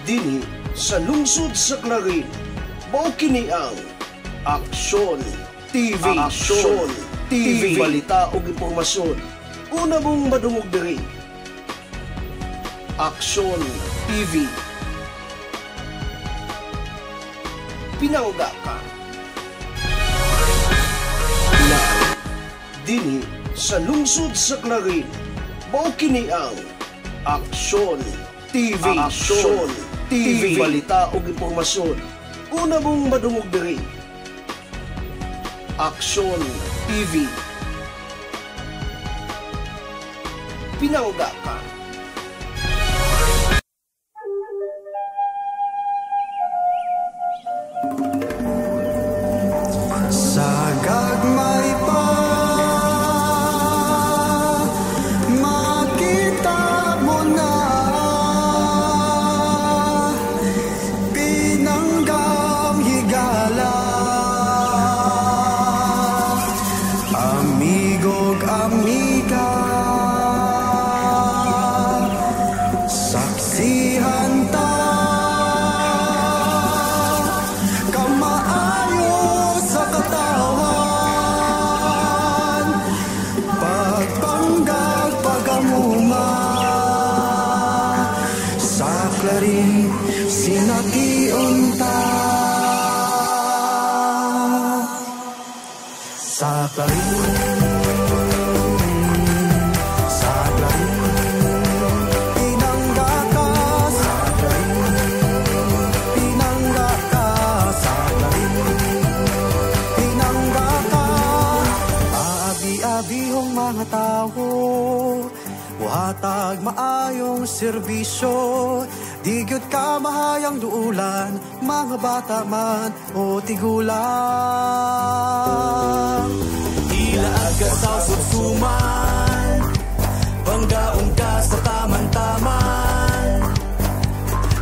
Dinhi sa lungsod sa Clarin, mao kini ang Aksyon TV. Aksyon TV, balita ug impormasyon. Una mong madungog diri. Aksyon TV. Pinangga ka. Dinhi sa lungsod sa Clarin, mao kini ang Aksyon TV. Aksyon TV, balita ug impormasyon. Una mong madungog diri. Aksyon TV. Pinangga ka. Sa gagmay pa makita mo na pinanggang higala, amigo'g amiga, saksihan ta kamaayo sa katawan, pagpanggag pagamunga sa Clarin sinakion ta. Sa Clarin, sa Clarin, pinangga ka. Sa Clarin, pinangga ka. Sa Clarin, pinangga ka. Abi-abihong mga tao, buhatag maayong serbisyo. Di gyud ka mahayang duulan, mga bata man o tigulang. Ilaag ka sa sutsuman, panggaon ka sa taman-taman.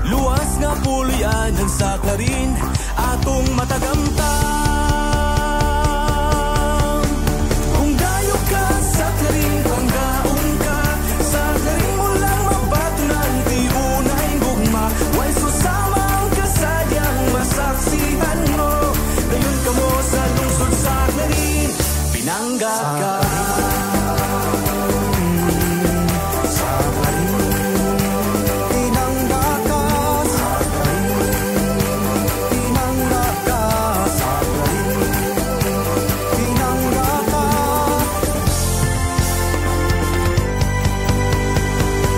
Luwas nga pulian ng sa Clarin, atong matagamtam. Kung dayo ka sa Clarin, panggaon ka sa Clarin, ulang mabatunan di unay gugma. Way susamang kasadyang masaksihan mo, dayon ka mo sa lungsod sa Clarin, pinangga ka. Sa Clarin, pinangga ka. Sa Clarin, pinangga ka. Sa Clarin, pinangga ka.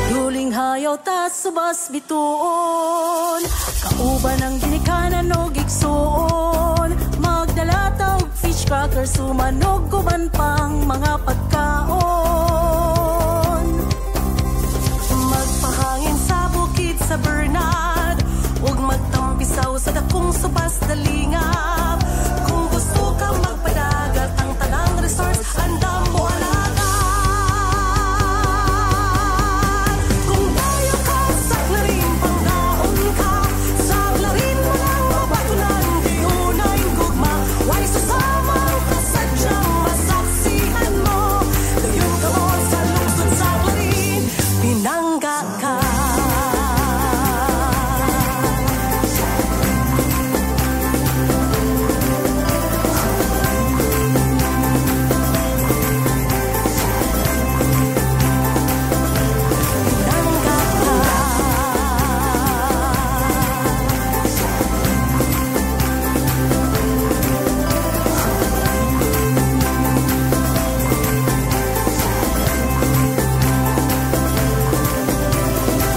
Duling hayaw ta subas bituon, kauban ang ginikanan o gigsuon. Magdala ta og fish cracker, sumanog guban pang mga pagkaon. Magpahangin sa bukid sa Bernard, ug magtampisaw sa dakong subas dalingap. Kung gusto ka magpadagat, ang tanang resorts andam mo alagaan. Kung tayo ka sa Clarin, panggaon ka sa Clarin, walang mabatunan di unay gugma. Way susamang kasadyang masaksihan mo, dayon ka mo sa lungsod sa Clarin, pinangga ka.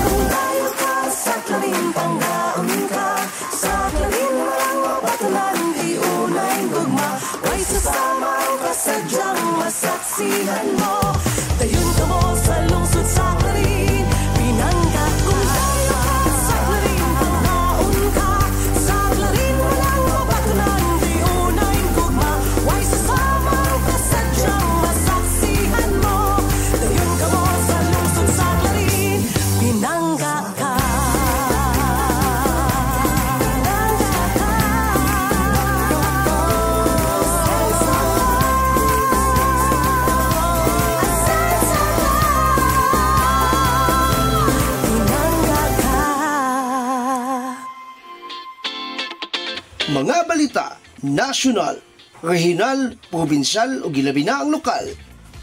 Kung tayo ka sa Clarin, panggaon ka sa Clarin, walang mabatunan di unay gugma. Way susamang kasadyang masaksihan mo, dayon ka mo sa lungsod sa Clarin, pinangga. Kung tayo ka sa Clarin, panggaon ka sa Clarin, walang mabatunan di unay gugma. Way susamang kasadyang masaksihan mo, dayon ka mo sa lungsod sa Clarin, pinangga ka. Pinangga ka. balita, nasyonal, regional, probinsyal o gilabi na ang lokal.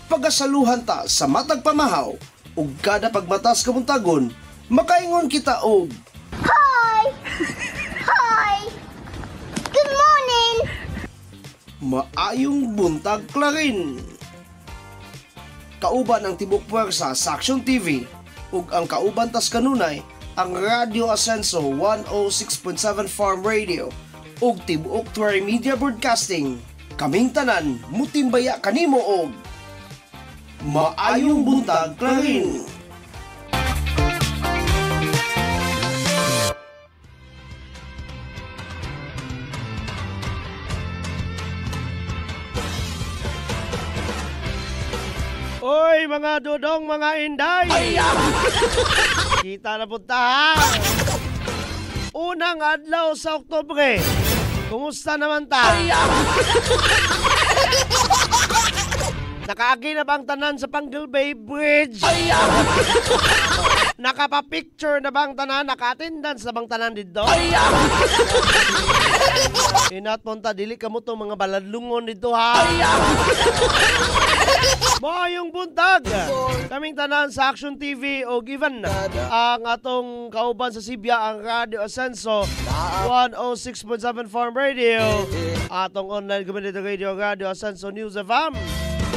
Pagasaluhan ta sa matag pamahaw ug kada pagmatas kamuntagon, makaingon kita og Hi! Hi! Good morning! maayong buntag klarin. Kauban ang tibok puwersa sa Action TV ug ang kauban tas kanunay ang Radio Ascenso 106.7 Farm Radio ug tibuok Tuwari Media Broadcasting. Kaming tanan mutimbaya kanimo og maayong buntag klarin. Oy mga dudong, mga inday! Kita na punta ha! Unang adlaw sa Oktubre. Kumusta naman ta? Nakaagi na bang tanan sa Pangal Bay Bridge? Nakapa-picture na bang tanan? Naka-attendance na bang tanan dito? Inat punta, dili ka mo itong mga baladlungon dito ha? Maayong buntag! Kaming tanan sa Action TV o given ang atong kauban sa Sibya ang Radio Ascenso 106.7 Farm Radio, atong online community radio Radio Ascenso News FM.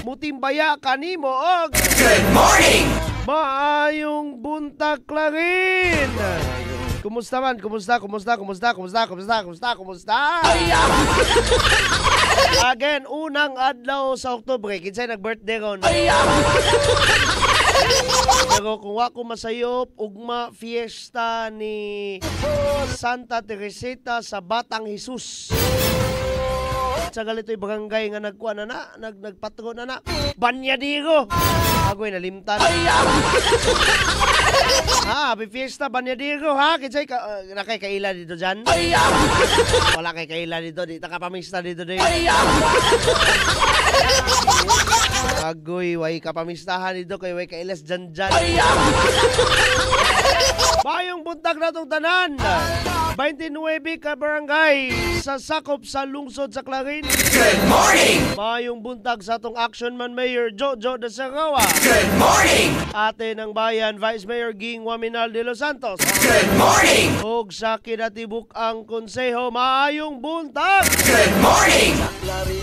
Mutimbaya kanimo og good morning! Maayong buntag klarin! Kumusta man? Kumusta? Again, unang adlaw sa Oktubre, kinsay nag-birthday ron. Pero kung wako masayop, ugma fiesta ni Santa Teresita sa Batang Jesus. Sa galito'y barangay nga nagkuha na nagpatro na Banyadiro. Agoy nalimtan. Happy fiesta Banyadiro ha. Kinsay nakay kaila dito dyan? Wala kay kaila dito. Di nakapamista dito din. Agoy, way kapamistahan dito kay way kailas dyan. Bayong buntag na itong tanan. 29 ka barangay sa sakop sa lungsod sa Clarin. Good morning! Bayong buntag sa itong Action Man Mayor Jojo de Sarawa. Good morning! Ate ng Bayan Vice Mayor Ging Waminal de Los Santos. Good morning! Ug sa kinatibuk ang konseho, maayong buntag. Good morning!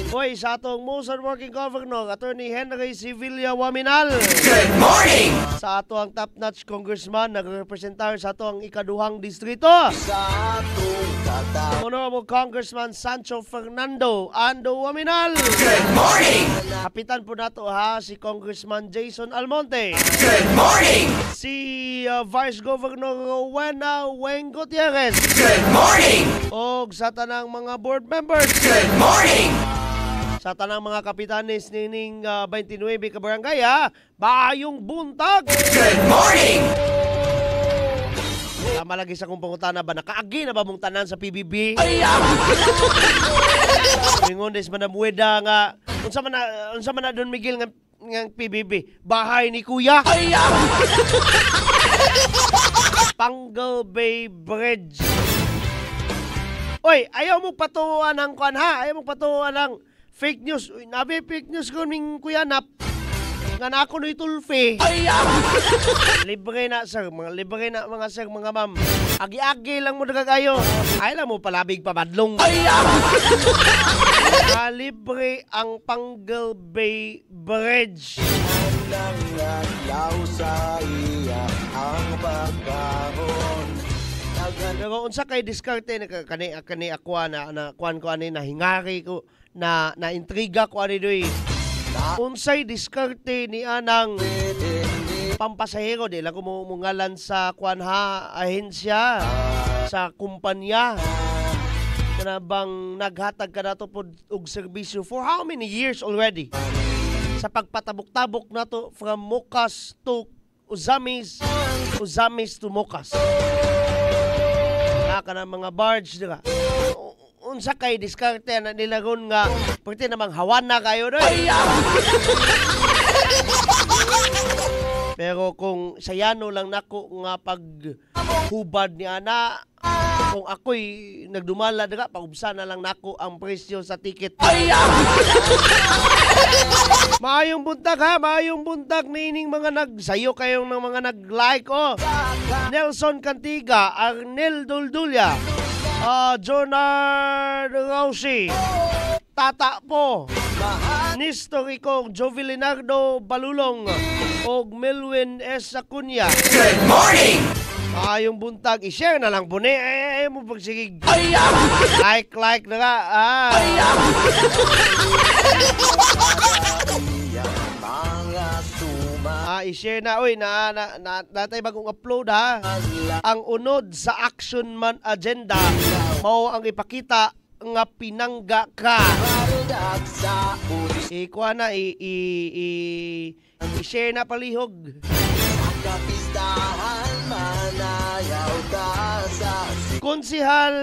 Hoy, sa atong most working governor, Attorney Henry Sevilla Waminal. Good morning! Sa ato ang top-notch congressman, nagrepresentar sa ato ang ikaduhang distrito. Honorable Congressman Sancho Fernando Ando Waminal. Good morning! Kapitan po nato ha, si Congressman Jason Almonte. Good morning! Si Vice Governor Rowena Weng Gutierrez. Good morning! O sa tanang mga board members. Good morning! Sa tanang mga kapitanes nining 29 ka barangay ha, bayong buntag. Good morning! Tama lagi sa kong pangutana ba, nakaagi na ba mong tanan sa PBB? Mingon des manamueda nga, unsa man na Don Miguel nga PBB, bahay ni Kuya. Pangal Bay Bridge. Oy, ayaw mo patuan ng kwan ha, ayaw mo patuan ng fake news. Uy, nabi fake news ko ning Kuya Nap. Nga na ako na'y tulfi. Libre na sir, libre na mga sir, mga ma'am. Agi-agi lang mo nagagayo. Ay lang mo palabig pamadlong. Libre ang Pangal Bay Bridge. Pero unsa kay diskarte kani akwa na kuan ko ani na hingari ko na intriga ko ani doy. Unsay diskarte ni anang pampasahero, di lang ko mungalan sa kuan ha, ahensya, sa kumpanya na bang naghatag ka nato po og serbisyo for how many years already sa pagpatabok-tabok nato from Mukas to Uzamis to Mukas ka na mga barge diba. Unsa kay diskarte na nilagon nga pwede namang hawan na kayo doy. Pero kung sayano lang nako nga paghubad ni ana kung ako'y nagdumala daga, paubsa na lang nako ang presyo sa ticket. Maayong buntag ha, maayong buntag nining mga nagsayo kayong ng mga nag-like Nelson Cantiga, Arnel Duldulya, Jonard Rausi, Tata po, Nistoriko Jovelinardo Balulong, og Melwin S. Acuña. Good morning! Maayong buntag, i-share na lang po ni. Ayaw mo pagsigig. Like na nga. I-share na. Uy, natay bagong upload ha. Ang unod sa Action Man Agenda, mao ang ipakita nga pinangga ka. Ikuha na, i-share na palihog. Konsihal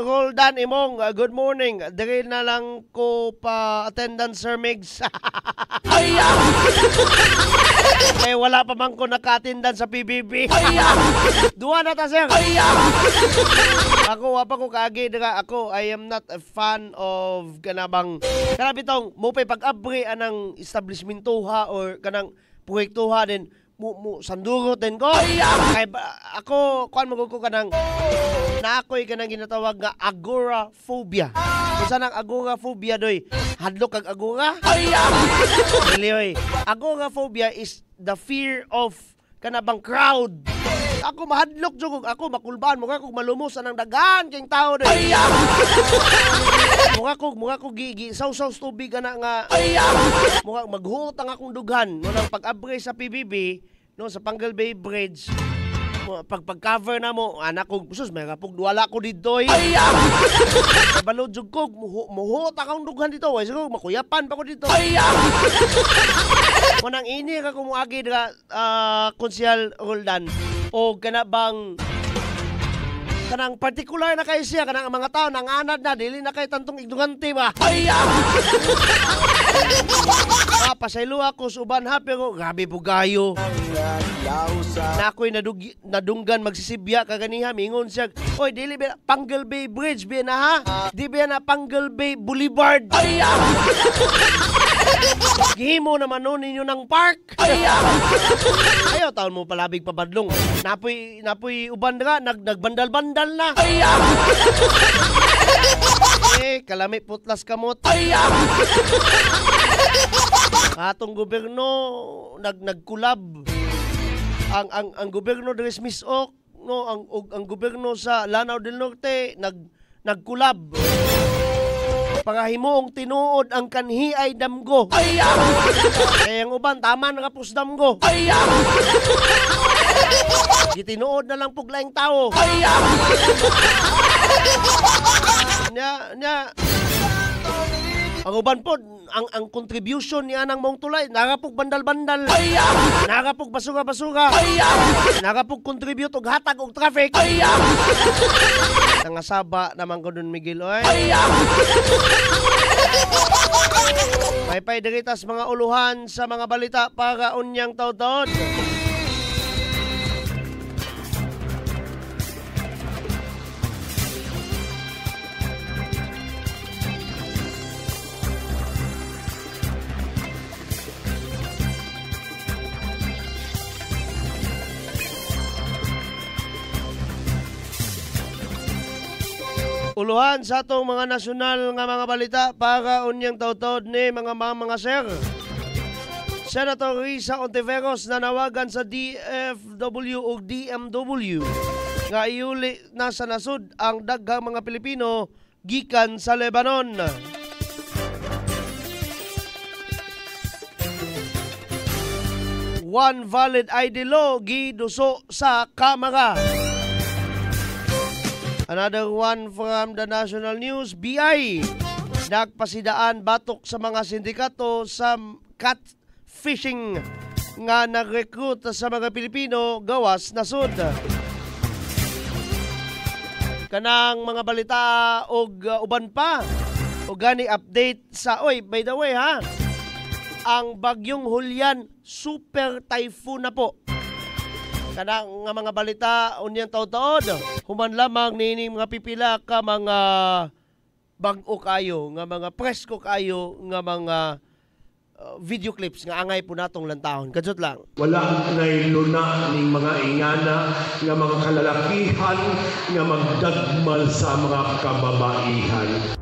Roldan Imong, good morning. Diri na lang ko pa attendance Sir Migs. Wala pa man ko naka-attendance sa PBB. Duwa na ta sir. Ako wapa ko kaagi dira ako. I am not a fan of kanabang kanabitong mo pay pag-abri anang establishmentuha or kanang proyektuha din mo sandurot din ko. Kay ako kuan mo ko kanang na ako'y kanang ginatawag nga agoraphobia. Kung saan ang agoraphobia doy? Hadlok kag agora? Dili, agoraphobia is the fear of kanabang crowd. Ako mahadlok jud ako makulbaan mo kung malumos anang daghan kay tao doy. Mukha ko gigi saw-saw tubig ana nga. Mukha maghuot ang akong dughan no nang pag-abri sa PBB no sa Pangal Bay Bridge. Pag-cover na mo, anak ko, sus, may kapag duwala ko dito eh. Balod jug ko, muhot akong dughan dito. Siguro, makuyapan pa ko dito. Manang ini ka kumuagi na Konsihal Roldan. O kanabang kanang partikular na kayo siya, kanang mga tao, nanganad na, dili na kayo tantong ignorante ba? Pasaylo ako suban ha, pero grabe bugayo. Na ako'y nadunggan magsisibya kaganiha, mingon siya, oy, dili ba Pangal Bay Bridge, ba na ha? Di ba na Pangal Bay Boulevard? Gihimo naman nun ninyo ng park. Ayaw, taon mo palabig pabadlong. Napoy uban nga, nagbandal-bandal na. Kalami putlas kamot. Atong gobyerno nagkulab. Ang gobyerno de Misok, no, ang gobyerno sa Lanao del Norte nagkulab. Pangahimoong tinuod ang kanhi ay damgo. Kaya ang uban tama nga pus damgo. Gitinuod na lang puglaing tao. Nya ang uban po, ang contribution ni anang mong tulay, nakapog bandal-bandal, nakapog basura-basura, nakapog contribute og hatag og traffic. Nangasaba naman ko dun, Miguel. May paidiritas mga uluhan sa mga balita para unyang taod-taod. Uluhan sa atong mga nasyonal nga mga balita para unyang taud-taud ni mga sir. Senator Risa Ontiveros nanawagan sa DFW o DMW nga iuli na sa nasud ang daghang mga Pilipino gikan sa Lebanon. One valid ID law giduso sa Kamara. Another one from the national news, BI. Nagpasidaan batok sa mga sindikato sa catfishing nga nag-recruit sa mga Pilipino gawas nasud. Kanang mga balita og uban pa. O gani update sa, by the way ha, ang bagyong Julian super typhoon na po. kana nga mga balita unyang taon-taon. Human lamang nining mga pipila ka mga bag-o kayo, nga mga presko kayo, nga mga video clips nga angay po natong lantahon. Kadsot lang. Wala na'y luna ning mga ingana nga mga kalalakihan nga magdagmal sa mga kababaihan.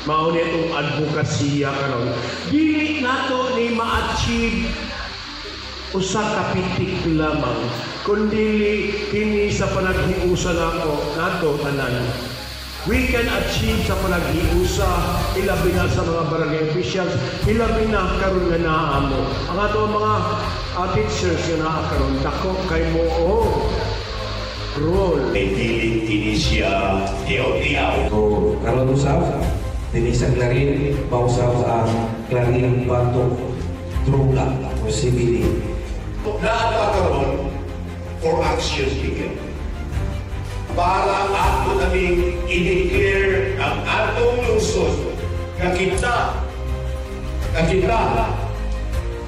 Mauni itong advokasya karon. Dili nato ni ma-achieve usa ka pitik lamang, kundi kini sa panaghiusa nato tanan. We can achieve sa panaghiusa, ilabi na sa mga barangay officials, ilabi na karon nga naa mo. Ang ato mga teachers nga naa karon, dako kay mo role. Pilit kini siya tiyaw-tiyaw. So, karon usab, dinisag na rin, pausap sa klaring batok, droga o CBD. Nakakaroon for action ticket. Para ato naming i-declare ang atong lungsod na kita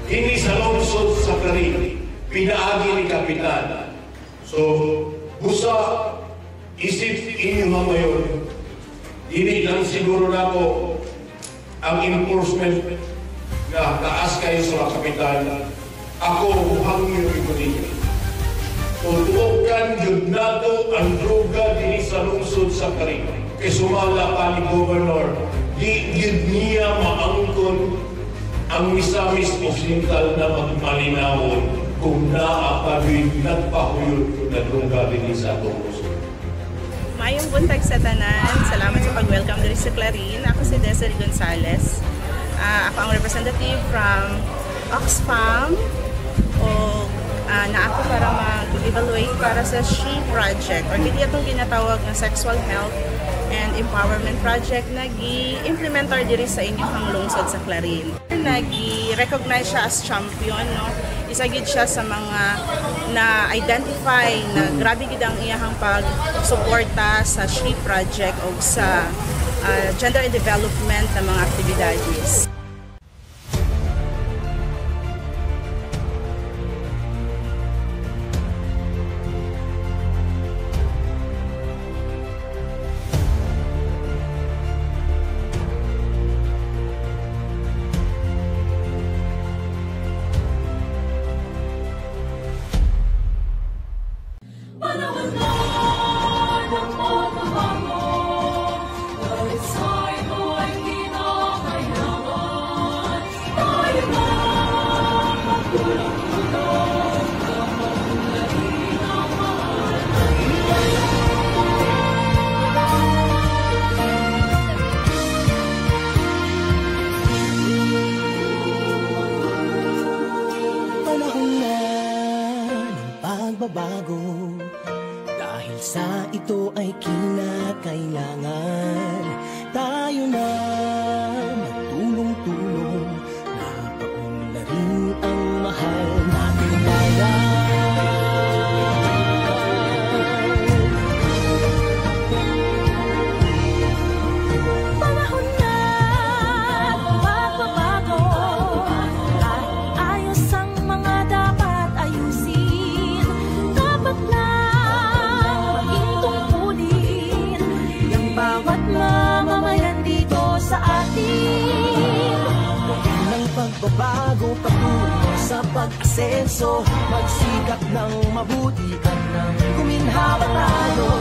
ini sa lungsod sa Clarin, pinaagi ni Kapitan. So, busa isip inyo ngayon, hindi lang siguro na po ang enforcement na taas kayo sa Kapitan. Ako, hangyo ito ninyo. Tutuokan yun nato ang droga din sa lungsod sa Clarin. Kaya sumala pa ni Governor, di yun niya maangkon ang Misamis Occidental na magmalinawon kung naapagin nagpahuyod na droga din sa atong lungsod. Mayong buntag sa tanan. Salamat sa pag-welcome dito sa Clarin. Ako si Desiree Gonzales. Ako ang representative from Oxfam. Na ako para mag-evaluate para sa SHE project or hindi itong ginatawag na Sexual Health and Empowerment Project na gi-implementar diri sa inyong lungsod sa Clarin. Nagi-recognize siya as champion, no? Isa gid siya sa mga na-identify na grabe gid ang iyahang pag-suporta sa SHE project o sa gender and development ng mga aktibidades. Bago dahil sa ito ay kinakailangan tayo na magtulong-tulong na paunlarin ang mahal nating bayan. Panahon na magbabago kahit ayos ang mga dapat ayusin. Bawat mamamayan dito sa atin ng pagbabago patungo sa pag-asenso, magsikap ng mabuti at nang kuminhawa tayo.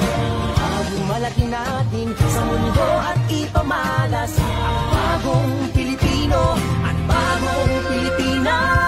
Malaki natin sa mundo at ipamalas ang bagong Pilipino at bagong Pilipinas.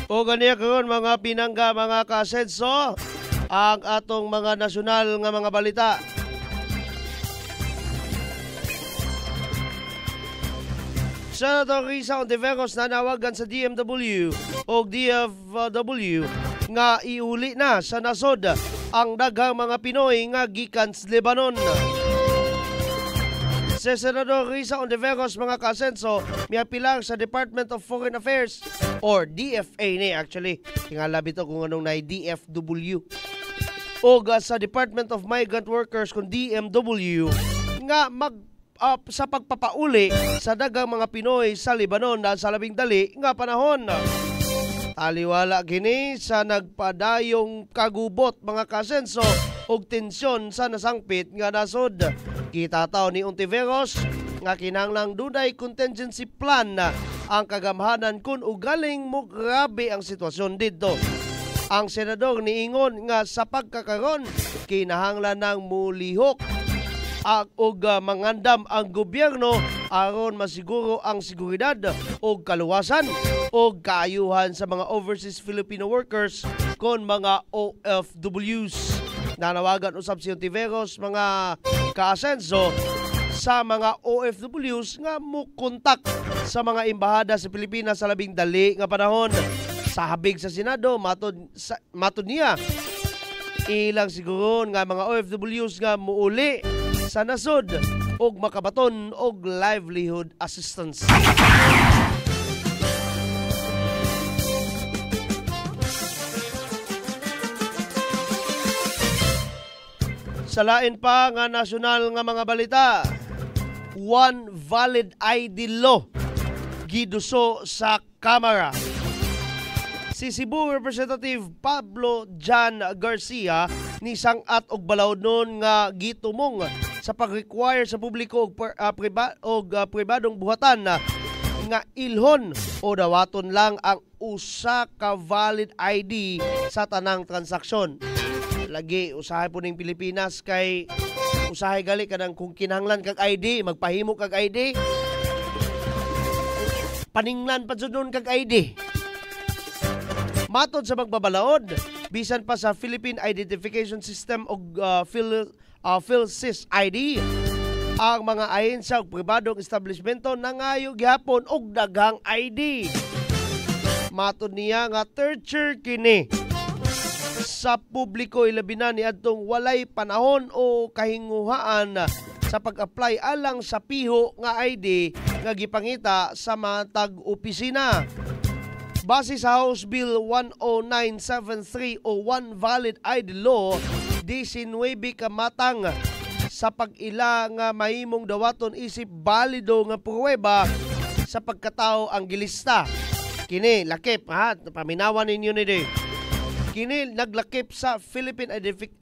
O ganiya karon mga pinangga mga kasenso ang atong mga nasyonal nga mga balita. Senator Risa Ontiveros nanawagan sa DMW o DFW nga iuli na sa nasod ang daghang mga Pinoy nga gikan sa Lebanon. Si Senador Risa Ontiveros mga kasenso miapilang sa Department of Foreign Affairs or DFA ni actually. Tingala bito kung anong na DFW. O sa Department of Migrant Workers kung DMW nga sa pagpapauli sa daghang mga Pinoy sa Lebanon dahil sa labing dali nga panahon. Taliwala kini sa nagpadayong kagubot mga kasenso og tensyon sa nasangpit nga nasod. Kita taw ni Ontiveros nga kinahanglang dunay contingency plan na ang kagamhanan kung ugaling mo grabe ang sitwasyon dito. Ang senador niingon nga sa pagkakaron kinahanglan nang mulihok og mangandam ang gobyerno aron masiguro ang seguridad o kaluwasan o kaayuhan sa mga overseas Filipino workers kon mga OFWs. Nanawagan usab si Ontiveros mga kaasenso sa mga OFWs nga mukontak sa mga embahada sa Pilipinas sa labing dali nga panahon. Sa habig sa Senado matud niya ilang siguro nga mga OFWs nga muuli sa nasod og makabaton og livelihood assistance. Sa lain pa nga nasyonal nga mga balita, one valid ID law giduso sa Kamara. Si Cebu Representative Pablo Jan Garcia ni sangat og balawd nun nga gitumong sa pag-require sa publiko og pribadong buhatan nga ilhon o dawaton lang ang usa ka valid ID sa tanang transaksyon. Lagi usahay po ning Pilipinas kay usahay gali kanang kung kinahanglan kag ID, magpahimo kag ID. Paninglan pa jud nun kag ID. Matod sa magbabalaod, bisan pa sa Philippine Identification System o PhilSys ID, ang mga ahensya o pribadong establishmento nangayo gihapon og daghang ID. Matod niya nga torture kini sa publiko ilabi na niadtong walay panahon o kahinguhaan sa pag-apply alang sa piho nga ID nga gipangita sa matag opisina. Base sa House Bill 10973 o One Valid ID Law, 19 kamatang sa pag-ila nga mahimong dawaton isip balido nga pruweba sa pagkatao ang gilista. Kini lakip ha, paminawan ninyo ni day. Kini naglakip sa Philippine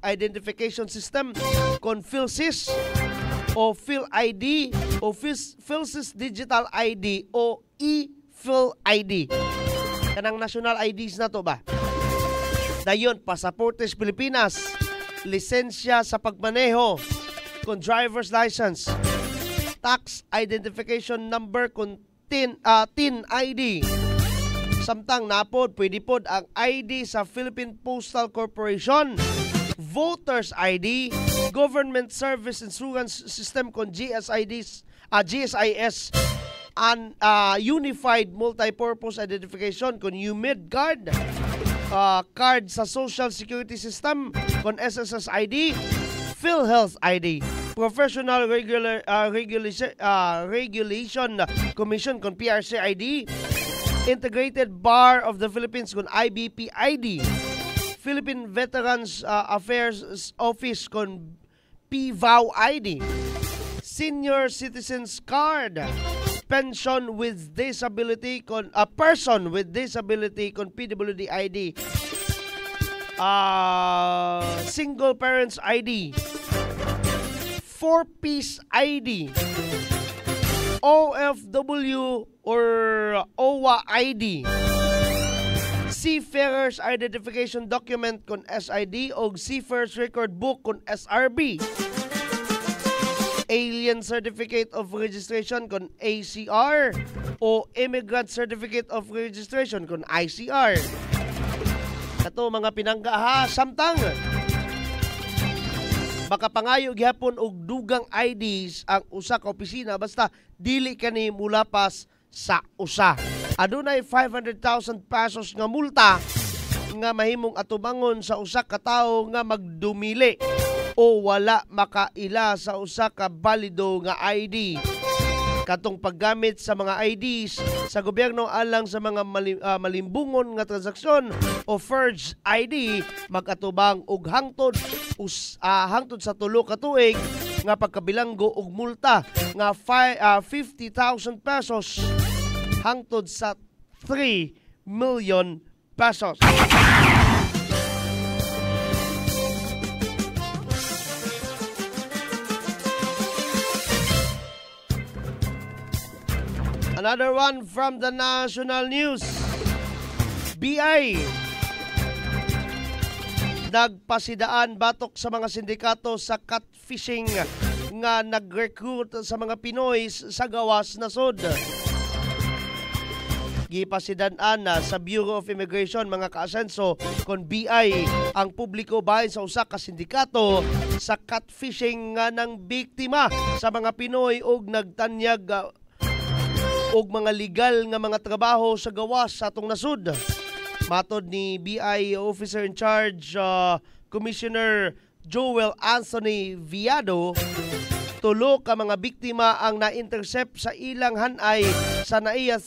Identification System kon PhilSys o PhilID o PhilSys Digital ID o ePhilID. Kanang national IDs na to ba? Dayon, pasaportes Pilipinas, lisensya sa pagmaneho, kung driver's license, tax identification number kung TIN ID. Samtang napod, pwede pod ang ID sa Philippine Postal Corporation, Voters ID, Government Service Insurance System kung GSIS, Unified Multipurpose Identification kung UMID card, card sa Social Security System kung SSS ID, PhilHealth ID, Professional Regulation Commission kung PRC ID, Integrated Bar of the Philippines kung IBP ID, Philippine Veterans Affairs Office kung PVAW ID, Senior Citizens Card, Pension with Disability kon person with disability kon PWD ID, Single Parents ID, 4-piece ID, OFW or OWA ID, Seafarers Identification Document kon SID o Seafarers Record Book kon SRB, Alien Certificate of Registration kon ACR o Immigrant Certificate of Registration kon ICR. Kato mga pinangga ha, samtang baka pangayo gihapon og dugang IDs ang usa ka opisina basta dili kani mulapas sa usa. Adunay 500,000 pesos nga multa nga mahimong atubangon sa usa ka tawo nga magdumili o wala makaila sa usa ka balido nga ID. Katong paggamit sa mga IDs sa gobyerno alang sa mga malimbungon nga transaksyon o forged ID magatubang og hangtod sa 3 ka tuig nga pagkabilanggo og multa nga 50,000 pesos hangtod sa 3 million pesos. Another one from the national news. BI nagpasidaan batok sa mga sindikato sa catfishing nga nag-recruit sa mga Pinoy sa gawas nasod. Gipasidaan na sa Bureau of Immigration mga kaasenso kon BI ang publiko bahin sa usa ka sindikato sa catfishing nga ng biktima sa mga Pinoy og nagtanyag og mga legal nga mga trabaho sa gawas sa atong nasud. Matod ni BI Officer in Charge Commissioner Joel Anthony Viado, 3 ka mga biktima ang na-intercept sa ilang hanay sa NAIA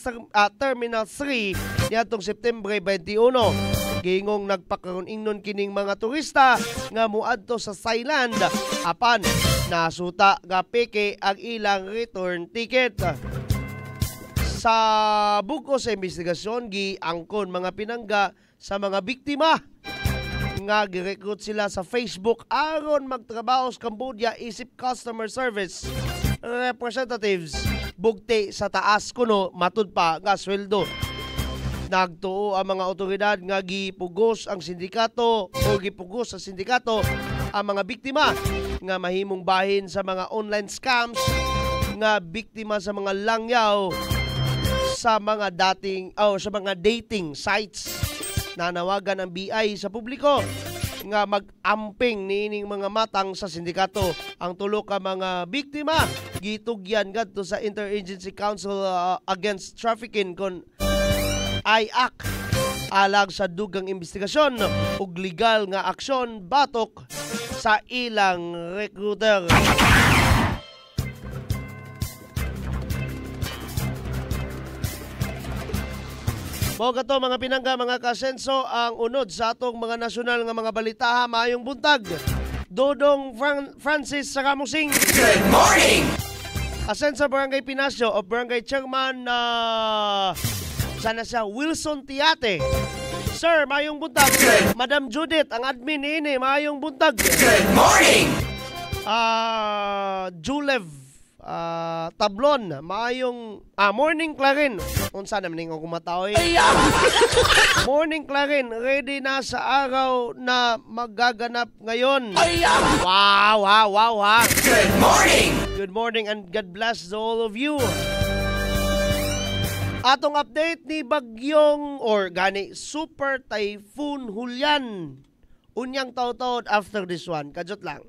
Terminal 3 niadtong September 21. Gingong nagpakaron-ingnon kining mga turista nga muadto sa Thailand apan nasuta nga peke ang ilang return ticket. Sa buko sa investigasyon, giangkon mga pinangga sa mga biktima nga girecruit sila sa Facebook aron magtrabaho sa Cambodia isip customer service representatives bugti sa taas kuno matud pa nga sweldo. Nagtuo ang mga otoridad nga gipugos ang sindikato o gipugos sa sindikato ang mga biktima nga mahimong bahin sa mga online scams nga biktima sa mga langyaw sa mga sa mga dating sites. Nanawagan ang BI sa publiko nga mag-amping niining mga matang sa sindikato. Ang 3 ka mga biktima gitugyan ngadto sa Interagency Council Against Trafficking kon IAC alag sa dugang investigasyon ug legal nga aksyon batok sa ilang recruiter. Mo kato mga pinangga mga kasenso ang unod sa atong mga nasyonal nga mga balita maayong buntag. Dodong Francis Sakamusing. Good morning! Asenso Barangay Pinasyo o Barangay Chairman sana siya Wilson Tiate. Sir, maayong buntag. Madam Judith, ang admin ini, maayong buntag. Good morning! Julev Tablon, maayong Morning Clarin. Unsa naman ning kumataoy? Morning Clarin, ready na sa araw na magaganap ngayon. Wow, ha. Good morning! Good morning and God bless all of you. Atong update ni bagyong or gani Super Typhoon Hulyan. Unyang taw-taw after this one. Kajot lang.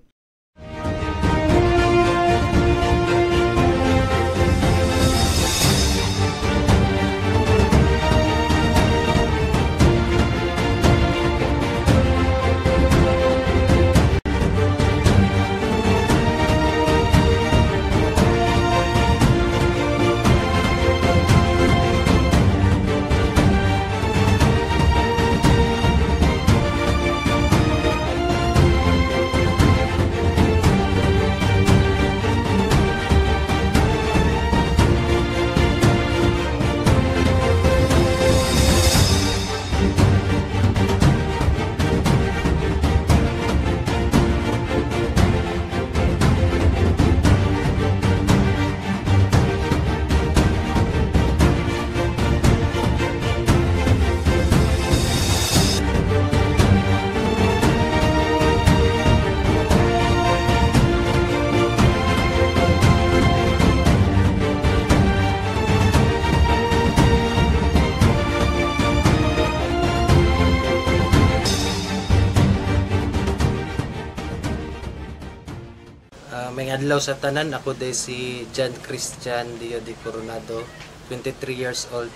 May adlaw sa tanan, ako day si John Christian Dio de Coronado, 23 years old,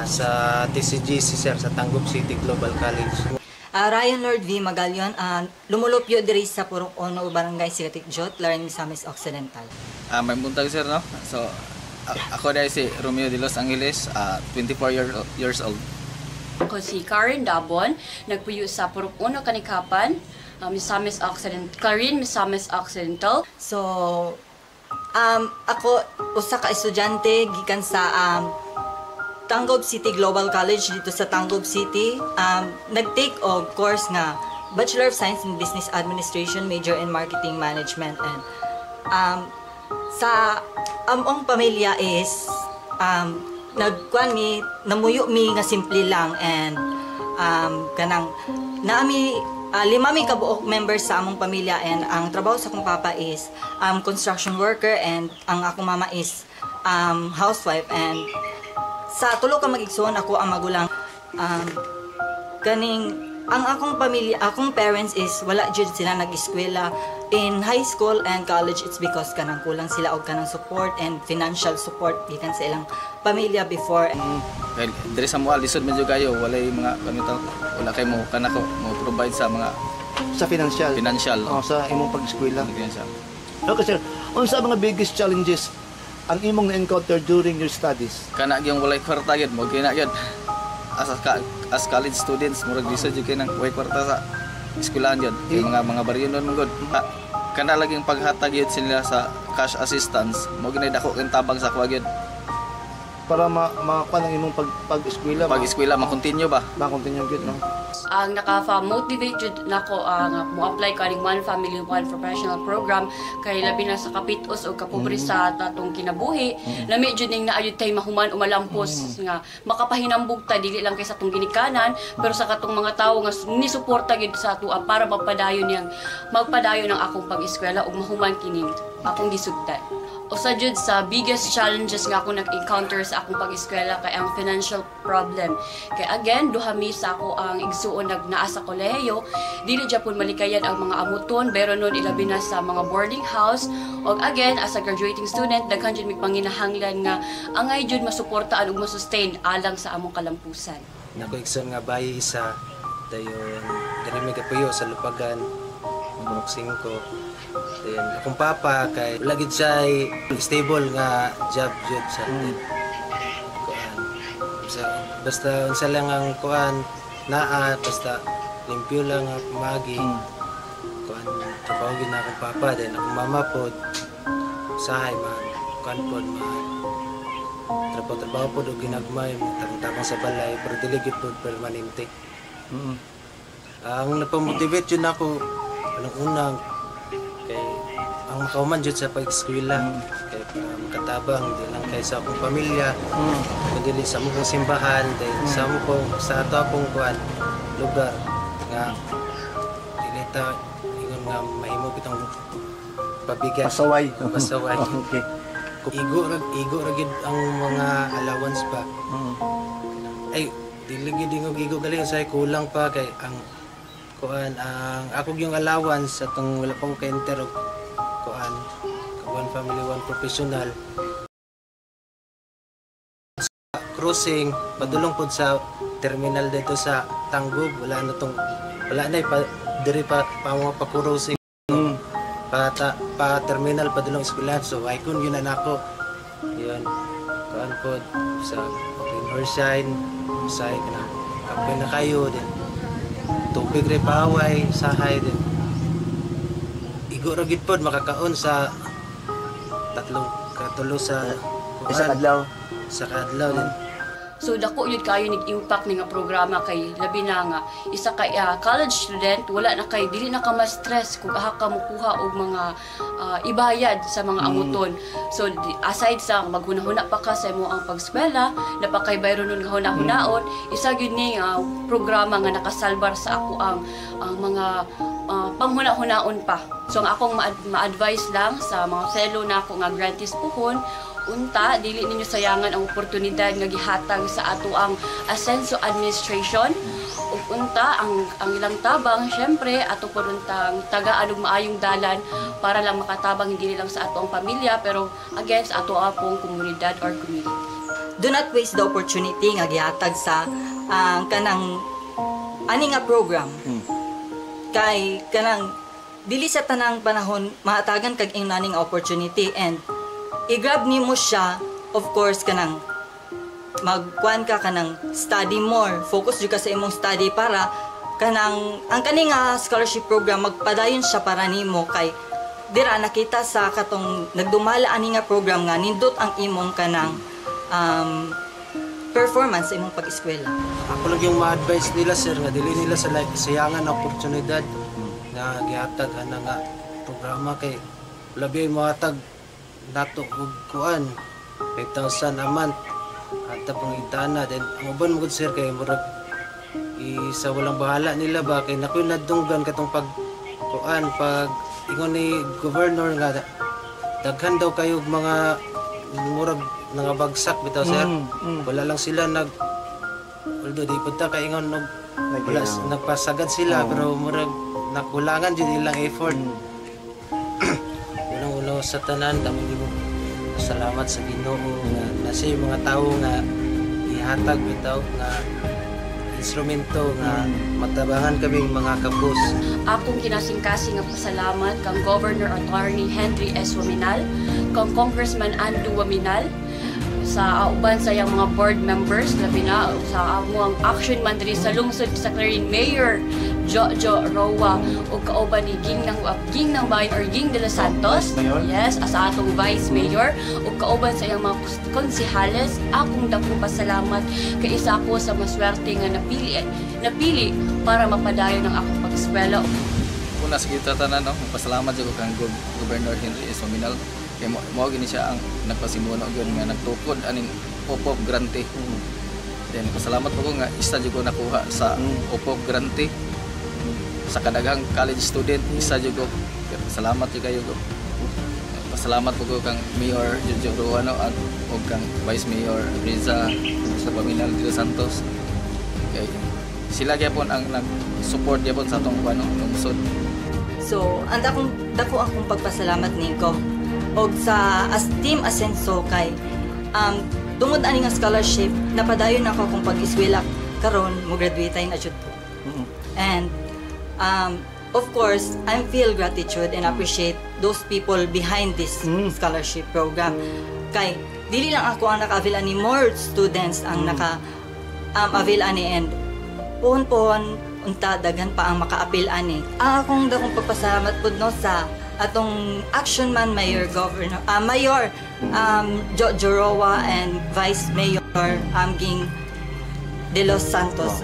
sa TCGC sir sa Tangub City Global College. Ryan Lord V. Magalion, lumulupyo diri sa Purok Ono, Barangay Sigatik Jot, Laran, Misamis Occidental. May buntag sir, no? So, ako dahil si Romeo de Los Angeles, 24 years old. Ako si Karen Dabon, nagpuyo sa Purok Ono, Kanikapan, Misamis Occidental, Clarin, Misamis Occidental. So, ako, usa ka estudyante, gikan sa Tangub City Global College dito sa Tangub City. Nag-take og course nga Bachelor of Science in Business Administration, major in Marketing Management. And sa among pamilya is nagkuan mi, namuyo mi nga simple lang, and kanang naami 5 mi kabuok members sa among pamilya, and ang trabaho sa akong papa is construction worker, and ang akong mama is housewife. And sa tulo ka mag-igsoon, ako ang magulang. Ang akong pamilya, akong parents is wala jud sila nag-eskwela. In high school and college, it's because kanang kulang sila og kanang support and financial support gikan sa ilang pamilya before. Well, diri sa Mual, lisod medyo kayo, walay mga kanito, wala kay mo kanako mo provide sa mga sa financial. Sa imong pag-eskwela. Okay sir, unsa mga biggest challenges ang imong na-encounter during your studies? Kana gyung walay kwarta gyud mo kina gyud. As college students murag lisod gyud kay nang walay kwarta sa eskwelahan gyud. Mga baryonon mo gud. Kana laging paghatag gyud sila sa cash assistance mo ginay dako kang tabang sa kuha gyud. Para makakuha ng imong pag-eskwela. Pag-eskwela ma-continue ba? Ma-continue gyud, no? Ang naka-motivate jud nako ang mo-apply kaning One Family One Professional Program kay labi na sa kapitos o kapobre sa tatong kinabuhi. Lami jud ning naayud tay mahuman o malampos nga makapahinambog ta dili lang kay sa atong ginikanan pero sa katong mga tawo nga ni suporta gid sa ato para magpadayon ng akong pag-eskwela ug mahuman kining akong gisugdan. Usa jud sa biggest challenges nga ako nag-encounter sa akong pag-eskwela kay ang financial problem. Kay again, duha mi sa ako ang igsuon naa sa kolehiyo, dili gyapon malikayan ang mga amuton, pero nun ilabi na sa mga boarding house. Og again, as a graduating student, daghan jud mi panginahanglan nga angay jud masuportaan ug masustain alang sa among kalampusan. Nako igsoon nga bayi isa dayon diri mi kapuyo sa Lupagan, Purok 5. Then akong papa kay lagi siya stable nga job jud sa kuan. Basta unsa lang ang kuan naa basta limpyo lang ang pamagi. Kuan trabaho gyud na akong papa then akong mama pod usahay man kuan pod man trabaho pod og ginagmay tabang sa balay pero dili gyud pod permanente. Ang napamotivate jud nako unang kay ang makauman jud sa pag-eskwela kay makatabang di lang kay sa akong pamilya kundi sa among simbahan sa ato akong kuan lugar nga dili ta ingon nga mahimo bitong pabigat pasaway. Okay. Igo ra gid ang mga allowance pa. Ay dili gid igo gali sa kulang pa kay ang kuan ang ako yung allowance sa tong wala pa ko ka-enter og kuan One Family One Professional crossing padulong pod sa terminal dito sa Tangub wala na diri pa crossing pa terminal padulong eskwelahan so ay kun yun na nako yun kuan pod sa Northside say kana kapin na kayo din tubig rin paway, sahay din. Igo ra gid pod makakaon sa katulo sa adlaw. Sa kadlaw din. So dako yun kayo nag-impact nga programa kay labi na nga isa ka college student wala na kay dili na ka ma-stress kung aha ka mukuha og mga ibayad sa mga amuton. So aside sa maghunahuna pa ka sa imo ang pag-eskwela, napakay bayro nun nga hunahunaon, isa gyud ni programa nga nakasalbar sa ako ang mga panghuna-hunaon pa. So ang akong ma-advise lang sa mga fellow na ako nga grantees puhon unta dili ninyo sayangan ang oportunidad nga gihatag sa ato ang Ascenso Administration ug unta ang ilang tabang syempre ato puruntang tagaan og maayong dalan para lang makatabang hindi lang sa ato ang pamilya pero again sa ato apong komunidad or community. Do not waste the opportunity nga gihatag sa kanang ani nga program. Kay kanang dili sa tanang panahon mahatagan kag ing naning opportunity and i-grab nimo siya, of course kanang magkuan ka kanang study more, focus jud ka sa imong study para kanang ang kani nga scholarship program magpadayon siya para nimo kay dira nakita sa katong nagdumala ani nga program nga nindot ang imong kanang performance sa imong pag-eskwela. Ako lang yung ma-advise nila sir nga dili nila sa sayangan na oportunidad na gihatag ana nga programa kay labi mo hatag nato og kuan 5,000 a month at tapong itana then ang uban mo sir kay murag isa walang bahala nila ba kay nakoy nadunggan katong pag kuan pag ingon ni governor nga daghan daw kayo mga murag nangabagsak bitaw sir wala lang sila although di punta kay ingon wala nagpasagad sila pero murag nakulangan jud ilang effort unang-una sa tanan damo salamat sa Ginoo nga nasa mga tao nga ihatag bitaw nga instrumento nga matabangan kaming mga kapos. Akong kinasingkasing nga pasalamat kang Governor Attorney Henry S. Waminal, kang Congressman Andu Waminal, sa uban sa iyang mga board members, labi na sa amuang action man diri sa lungsod sa Clarin Mayor Jojo Roa o kauban ni Ging ng Bayan or Ging de los Santos, yes, as atong Vice Mayor o kauban sa iyang mga konsehales. Akong dako pasalamat kay isa ako sa maswerte nga napili para mapadayon ang akong pag-eskwela. Una sa kita tanan, pasalamat jud kang Governor Henry S. Waminal kay mo gini siya ang nagpasimuno gyud nga nagtukod aning OPOP grante. Then pasalamat po ko nga isa jud ko nakuha sa OPOP grante sa kadaghang college student, isa jud ko. Salamat jud kayo ko. Pasalamat po ko kang Mayor Jojo Roano at og kang Vice Mayor Riza sa Waminal de los Santos. Kay sila gyapon ang nag-support gyapon sa atong lungsod. So, ang dako akong pagpasalamat ningko og sa Team Asenso kay tungod ani nga scholarship napadayon ako akong pag-eskwela karon mo graduate na jud ko. And of course, I feel gratitude and appreciate those people behind this scholarship program. Kay dili lang ako ang naka-avail ani, more students ang naka-avail ani and pohon unta daghan pa ang maka-appeal ani. Akong dakong pagpasalamat pud no sa atong action man Mayor Jojo Roa and Vice Mayor Ging de los Santos.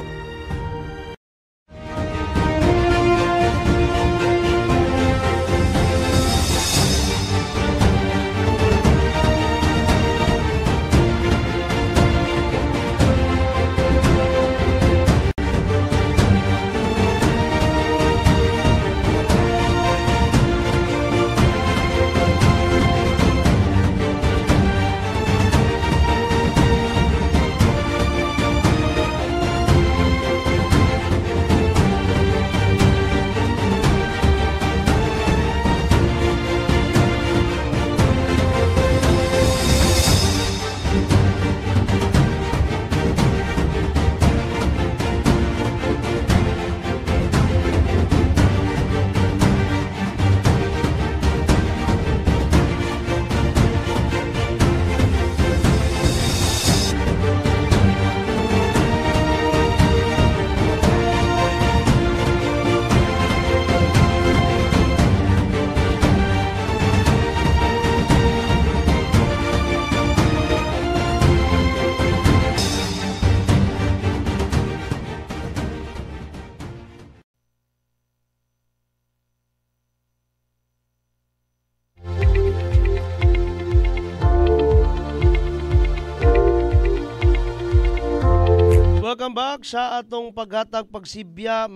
Welcome back sa atong paghatag pagsibya,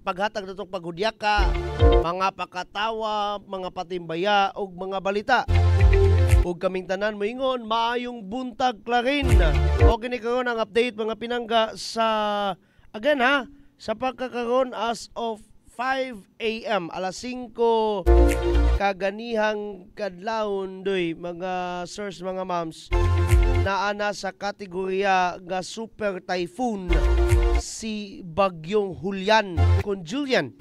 paghatag natong paghudyaka, mga pakatawa, mga patimbaya ug mga balita. Ug kaming tanan moingon maayong buntag Clarin. O kini karon ang update mga pinangga sa again Sa pagkakaroon as of 5 a.m. alas 5 kaganihang kadlawon doy mga sirs mga moms naana sa kategorya nga super typhoon si Bagyong Julian.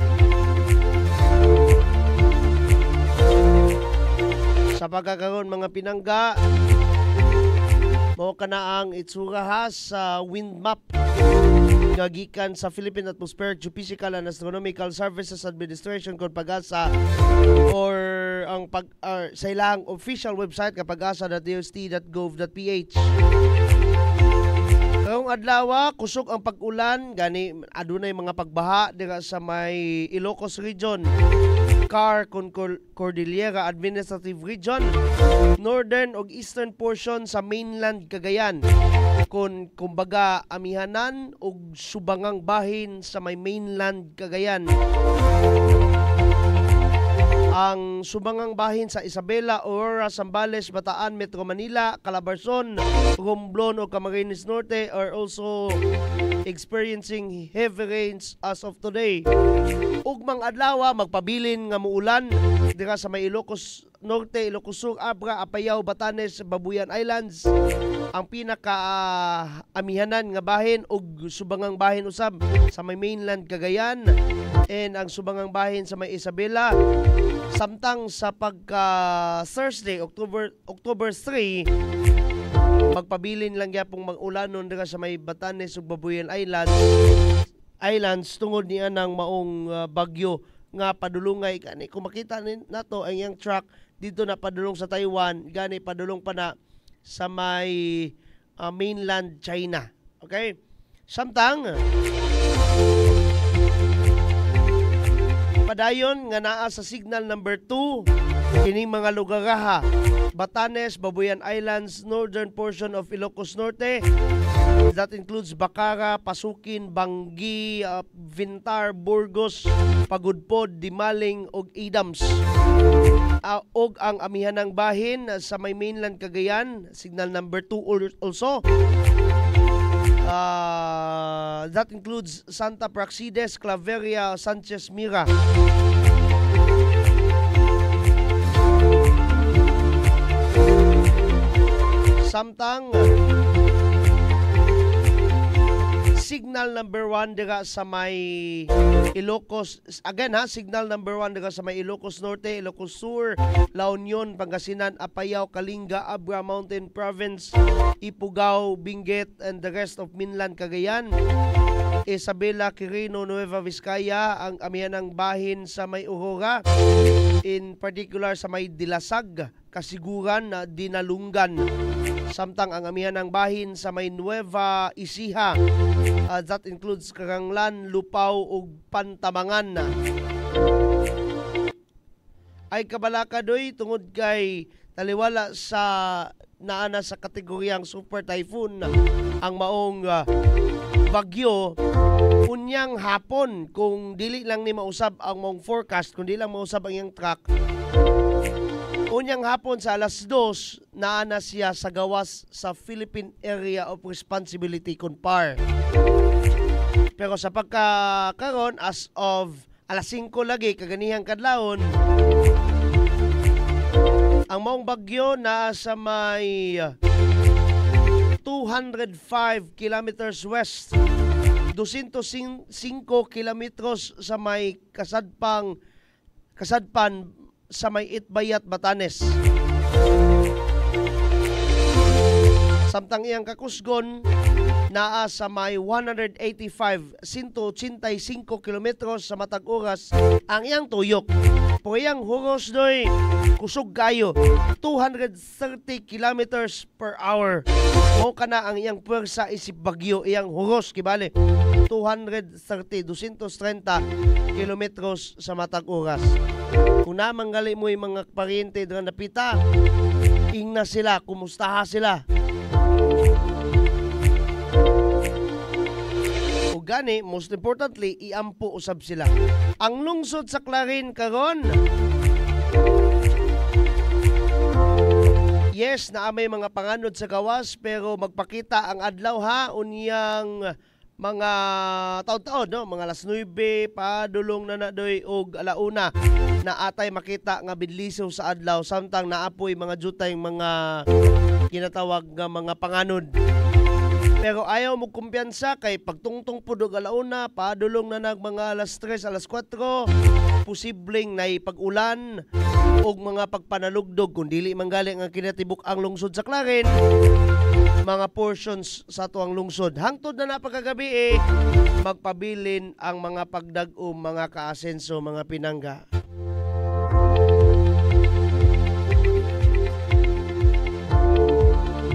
Sa pagkakaroon mga pinangga mo kana ang itsura ha sa wind map nga gikan sa Philippine Atmospheric Geophysical and Astronomical Services Administration kon PAGASA or ang sa ilang official website nga pagasa.dost.gov.ph. Karong adlaw kusog ang pag-ulan gani adunay mga pagbaha diha sa may Ilocos Region, Cordillera Administrative Region, northern ug eastern portion sa mainland Cagayan. Kumbaga amihanan ug subangang bahin sa may mainland Cagayan. Ang subangang bahin sa Isabela, Aurora, Zambales, Bataan, Metro Manila, Calabarzon, Romblon o Camarines Norte are also experiencing heavy rains as of today. Ugmang adlaw magpabilin nga muulan dira sa may Ilocos Norte, Ilocos Sur, Abra, Apayao, Batanes, Babuyan Islands. Ang pinaka-amihanan nga bahin ug subangang bahin usab sa may mainland Cagayan and ang subangang bahin sa may Isabela. Samtang sa pagka Thursday, October 3, magpabilin lang yapong mag-ulanon dira sa may Batanes ug Babuyan Islands tungod niya ng maong bagyo nga padulungay gani. Kung makita nato ang yang truck dito na padulong sa Taiwan, gani padulong pa na sa may mainland China. Okay? Samtang padayon nga naa sa signal number 2 kining mga lugar ha: Batanes, Babuyan Islands, northern portion of Ilocos Norte. That includes Bacara, Pasukin, Bangi, Vintar, Burgos, Pagudpod, Dimaling ug Idams. Og ang amihanang bahin sa may mainland Cagayan, signal number 2 also. That includes Santa Praxides, Claveria, Sanchez Mira. Samtang signal number 1 dira sa may Ilocos, again ha, signal number 1 dira sa may Ilocos Norte, Ilocos Sur, La Union, Pangasinan, Apayao, Kalinga, Abra Mountain Province, Ifugao, Benguet, and the rest of mainland Cagayan. Isabela, Quirino, Nueva Vizcaya, ang amihanang bahin sa may Aurora, in particular sa may Dilasag, Kasiguran, Dinalungan. Samtang ang amihanang bahin sa may Nueva Ecija, that includes Karanglan, Lupao ug Pantabangan. Ay kabalakadoy tungod kay taliwala sa naana sa kategoryang super typhoon ang maong bagyo. Unyang hapon kung dili lang ni mausab ang maong forecast, kung dili lang mausab ang iyang track, unyang hapon sa alas 2 naana siya sa gawas sa Philippine Area of Responsibility (PAR). Pero sa pagkakaron as of alas 5 lagi kaganihang kadlawon, ang maong bagyo na sa may 205 kilometers west, 205 kilometros sa may kasadpan sa may Itbayat, Batanes. Samtang iyang kakusgon naa sa may 185 kilometros sa matag oras ang iyang tuyok. Puyang huros doy kusog kayo 230 kilometers per hour. Mo kana ang iyang puwersa isip bagyo, iyang huros kibali 230 kilometros sa matag oras. Kung namanggali mo yung mga paryente na napita, ingna sila, kumustaha sila. O gani, most importantly, iampo usab sila. Ang lungsod sa Clarin karon, yes, na may mga panganod sa gawas, pero magpakita ang adlaw ha, unyang mga taon-taon, no? Mga alas 9, padulong na nadoy og alauna na atay makita nga bidliso sa adlaw samtang naapoy mga jutay mga kinatawag nga mga panganod. Pero ayaw mo kumpiyansa kay pagtungtong pud og alauna, padulong na nag mga alas 3, alas 4, posibleng nay pag-ulan og mga pagpanalugdog kung dili man galing ang kinatibuk ang lungsod sa Clarin, mga portions sa tuang lungsod. Hangtod na napagkagabi magpabilin ang mga pagdag-o, mga kaasenso, mga pinangga.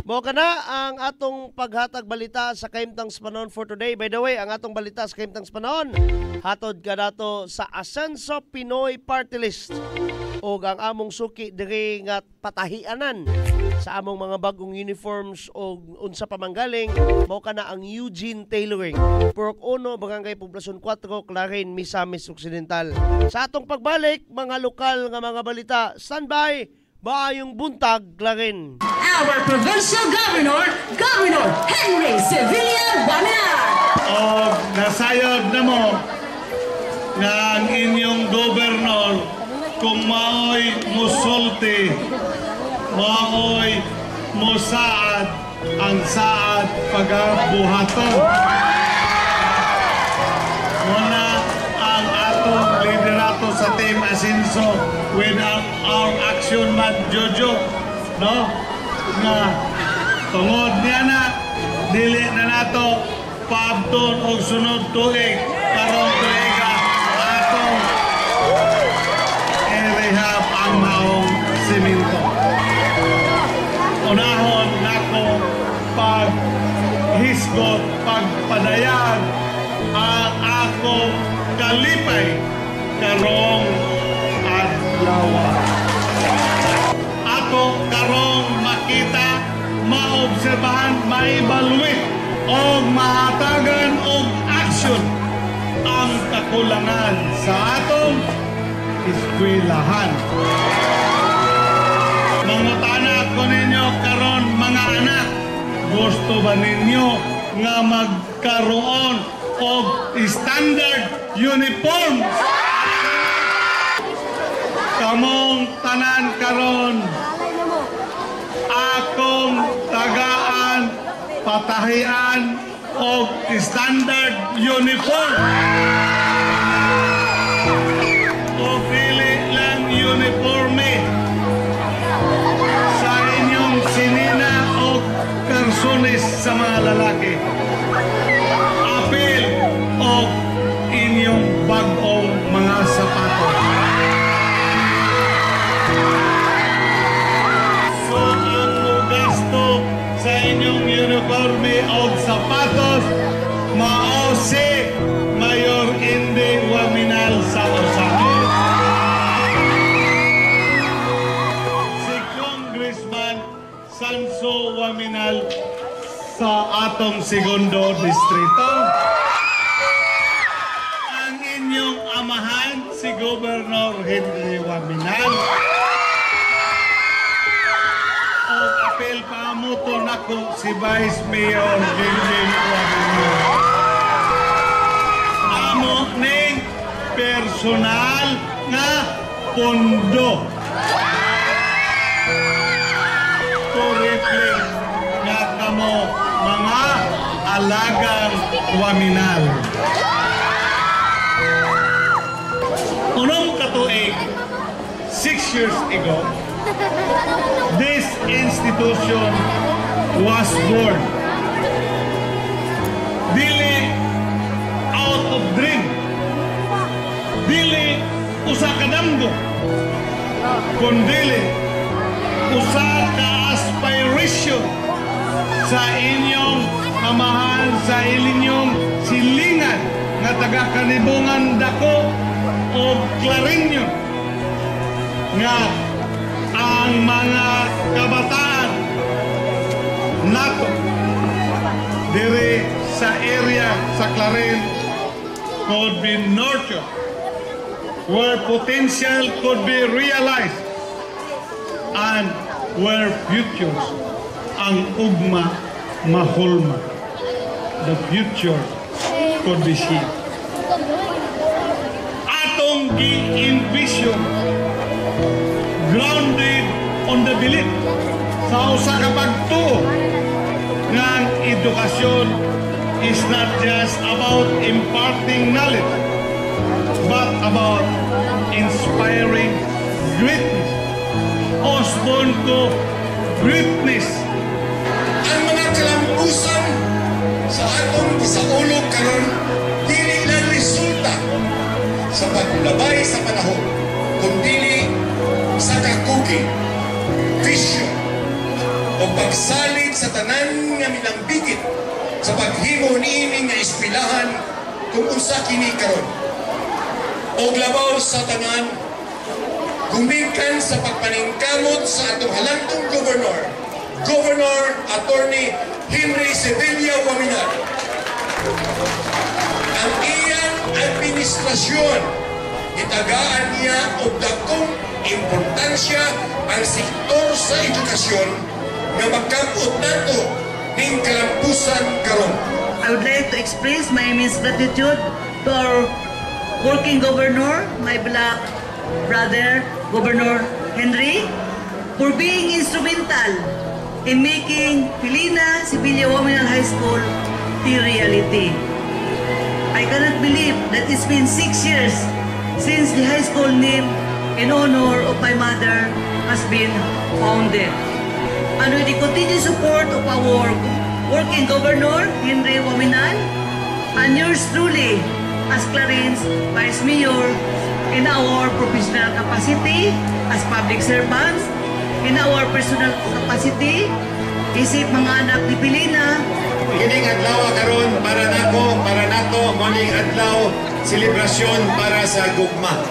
Mo kana ang atong paghatag balita sa Kaimtang Panon for today. By the way, ang atong balita sa Kaimtang Panon hatod kadato sa Asenso Pinoy Party List o ang among suki diri nga patahianan sa among mga bagong uniforms o unsa pa manggaling. Mao kana ang Eugene Tailoring, Purok 1, Barangay Poblacion 4, Clarin, Misamis Occidental. Sa atong pagbalik, mga lokal nga mga balita. Standby, maayong buntag, Clarin. Our Provincial Governor, Governor Henry Sevilla Baminar. O nasayod na mo nga ang inyong gobernador kung maoy musulti, maoy musaad ang saad pagabuhaton. Muna ang atong liderato sa Team Asenso with our action man Jojo, no? Na tungod niya na dili na nato paabton og sunod tuig karong tuiga atong i-rehab ang maong simento. Unahon nako paghisgot, pagpadayag ang ako kalipay karong adlaw. Ako karong makita, maobserbahan, maibalwit o mahatagan og aksyon ang kakulangan sa atong eskwelahan. Mangutanak ko ninyo karon mga anak, gusto ba ninyo nga magkaroon og standard uniform? Kamong tanan karon akong tagaan, patahian og standard uniform. O pili lang uniforme sa inyong sinina o personis sa mga lalaki. Apil o inyong bagong mga sapatos. So ang gasto sa inyong uniforme o sapatos mao si Mayor Indy Waminal sa Osake. Si Congressman Sanso Waminal sa atong segundo distrito. Ang inyong amahan si Governor Henry Waminal. O apel pamuto nako si Vice Mayor Jim Waminal. Amo ning personal nga pondo. Correctly nga kamo mga alagang Waminal. Unong katuig, 6 years ago, this institution was born. Dili out of dream. Dili usa ka damgo. Kundili usa ka aspiration sa inyong amahan, sa inyong silingan nga taga-kanibungan dako o Clarinyo nga ang mga kabataan nato diri sa area sa Clarin could be nurtured, where potential could be realized, and where futures ang ugma mahulma. The future condition. Atong gi-envision grounded on the belief sa usa ka pagtuo nga ang edukasyon is not just about imparting knowledge but about inspiring greatness. Osborn to greatness. Ang mga kalampusan sa atong gisaulog karon dili lang resulta sa paglabay sa panahon, kundi sa kakugi, vision o pagsalig sa tanan nga minambigit sa paghimo niini nga eskwelahan kung unsa kini karon. O labaw sa tanan, gumikan sa pagpaningkamot sa atong halantong Governor Attorney Henry Sevilla Waminal. Ang iyang administrasyon, itagaan niya o dakong importansya ang sektor sa edukasyon na magkapot nato ning kalampusan karon. I would like to express my immense gratitude to our working governor, my black brother, Governor Henry, for being instrumental in making Pilina Sevilla Waminal High School a reality. I cannot believe that it's been 6 years since the high school name in honor of my mother has been founded. And with the continued support of our working governor, Henry Waminal, and yours truly, as Clarin's Vice Mayor, in our professional capacity as public servants, in our personal capacity, isip mga anak ni Pilina. Kining adlaw karon para nato morning adlaw selebrasyon para sa gugma.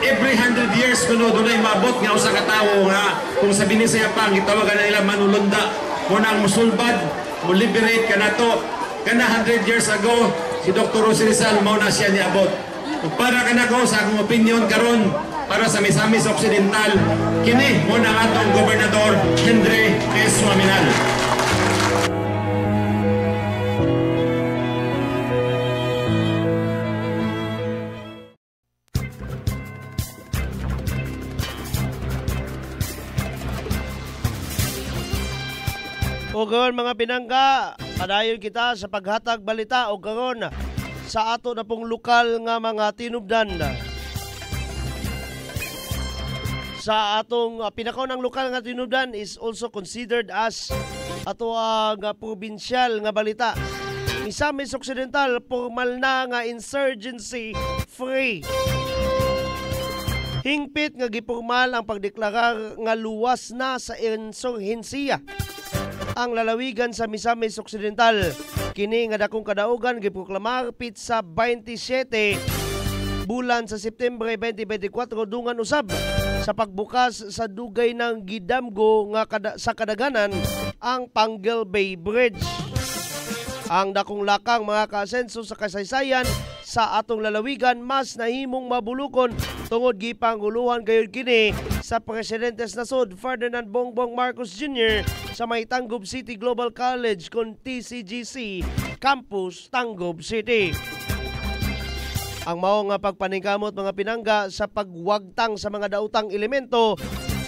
Every 100 years kuno dunay maabot nga usa ka tawo nga kung sa Binisaya pa gitawagan nila manulunda mo nang musulbad mo liberate kanato kana 100 years ago si Dr. Jose Rizal mao na siya niabot. Para kanako sa akong opinion karon para sa Misamis Occidental kini mo na atong gobernador Henry S. Waminal. O karon mga pinangga, padayon kita sa paghatag balita o karon sa ato na pong lokal nga mga tinubdan. Sa atong pinakaunang lokal nga tinubdan is also considered as ato nga probinsyal nga balita. Misamis Occidental formal na nga insurgency free. Hingpit nga gipormal ang pagdeklarar nga luwas na sa insurhensiya ang lalawigan sa Misamis Occidental. Kini nga dakong kadaugan giproklamar pit sa 27 bulan sa September 2024 dungan usab sa pagbukas sa dugay ng gidamgo nga sa kadaganan ang Panguil Bay Bridge. Ang dakong lakang mga kaasenso sa kasaysayan sa atong lalawigan mas nahimong mabulukon tungod gipanguluhan gayud kini sa Presidentes Nasod Ferdinand Bongbong Marcos Jr. sa may Tangub City Global College kon TCGC Campus Tangub City. Ang mao nga pagpaningkamot mga pinangga sa pagwagtang sa mga dautang elemento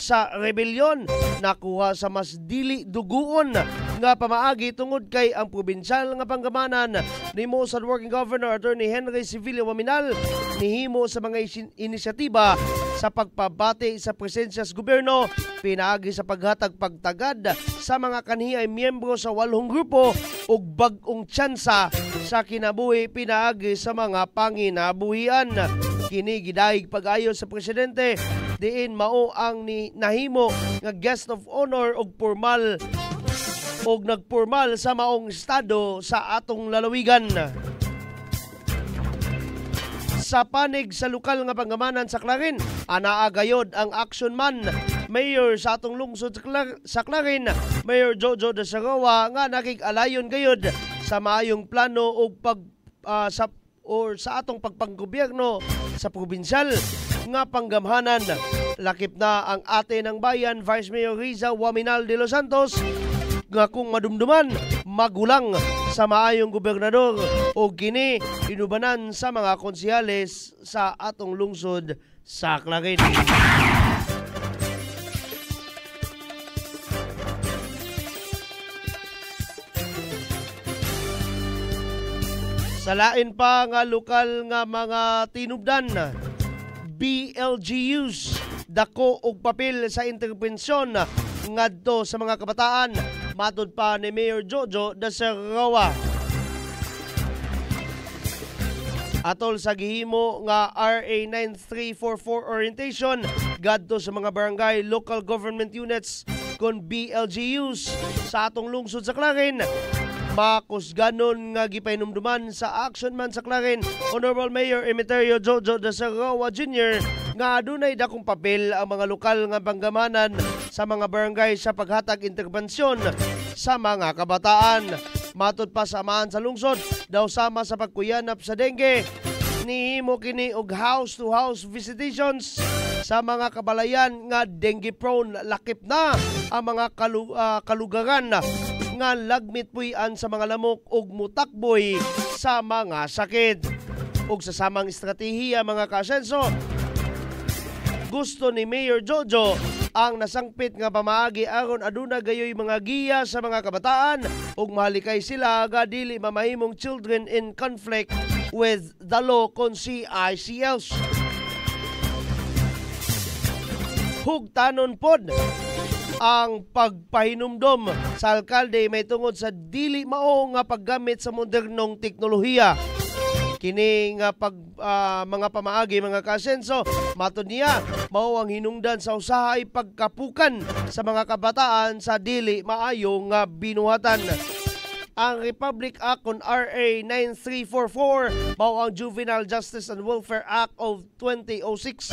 sa rebelyon nakuha sa mas dili duguon nga pamaagi tungod kay ang probinsyal nga panggamanan nimo sa working governor Attorney Henry Sevilla Waminal nihimo sa mga inisyatiba sa pagpabati sa presensya sa gobyerno pinaagi sa paghatag pagtagad sa mga kanhiyay miyembro sa 8 grupo ug bag-ong tsansa sa kinabuhi pinaagi sa mga panginabuhian. Kini gidahig pag-ayo sa presidente diin mao ang nahimo nga guest of honor og formal og nagpormal sa maong estado sa atong lalawigan. Sa panig sa lokal nga panggamanan sa Clarin, anaa gayod ang action man mayor sa atong lungsod sa Clarin, Mayor Jojo de Sagawa nga nakig-alayon gayod sa maayong plano og sa atong pagpanggobyerno sa probinsyal nga panggamhanan. Lakip na ang ate ng bayan Vice Mayor Riza Waminal de los Santos nga kung madumduman magulang sa maayong gobernador o kini inubanan sa mga konsehales sa atong lungsod sa Clarin. Sa lain pa nga lokal nga mga tinubdan, BLGUs dako og papel sa intervensyon ngadto sa mga kabataan, matud pa ni Mayor Jojo Dasarawa. Atol sa gihimo nga RA 9344 orientation gadto sa mga barangay local government units kon BLGUs sa atong lungsod sa Clarin, makusganon nga gipahinumduman sa action man sa Clarin Honorable Mayor Emeterio Jojo Dasarawa Jr. nga adunay dakong papel ang mga lokal nga banggamanan sa mga barangay sa paghatag interbensyon sa mga kabataan. Matud pa samahan sa lungsod daw sama sa pagkuyanap sa dengue, nihimo kini og house-to-house visitations sa mga kabalayan nga dengue prone. Lakip na ang mga kalugaran nga lagmit puy-an sa mga lamok ug mutakboy sa mga sakit. Ug sa samang estratehiya mga kaasenso, gusto ni Mayor Jojo ang nasangpit nga pamaagi aron aduna gayoy mga giya sa mga kabataan ug mahalikay sila ga dili mamahimong children in conflict with the law kon CICLs. Hugtanon pod ang pagpahinumdom sa alkalde may tungod sa dili mao nga paggamit sa modernong teknolohiya. Kini nga mga pamaagi mga kaasenso, matud niya mao ang hinungdan sa usahay pagkapukan sa mga kabataan sa dili maayo nga binuhatan. Ang Republic Act on RA 9344 mao ang Juvenile Justice and Welfare Act of 2006.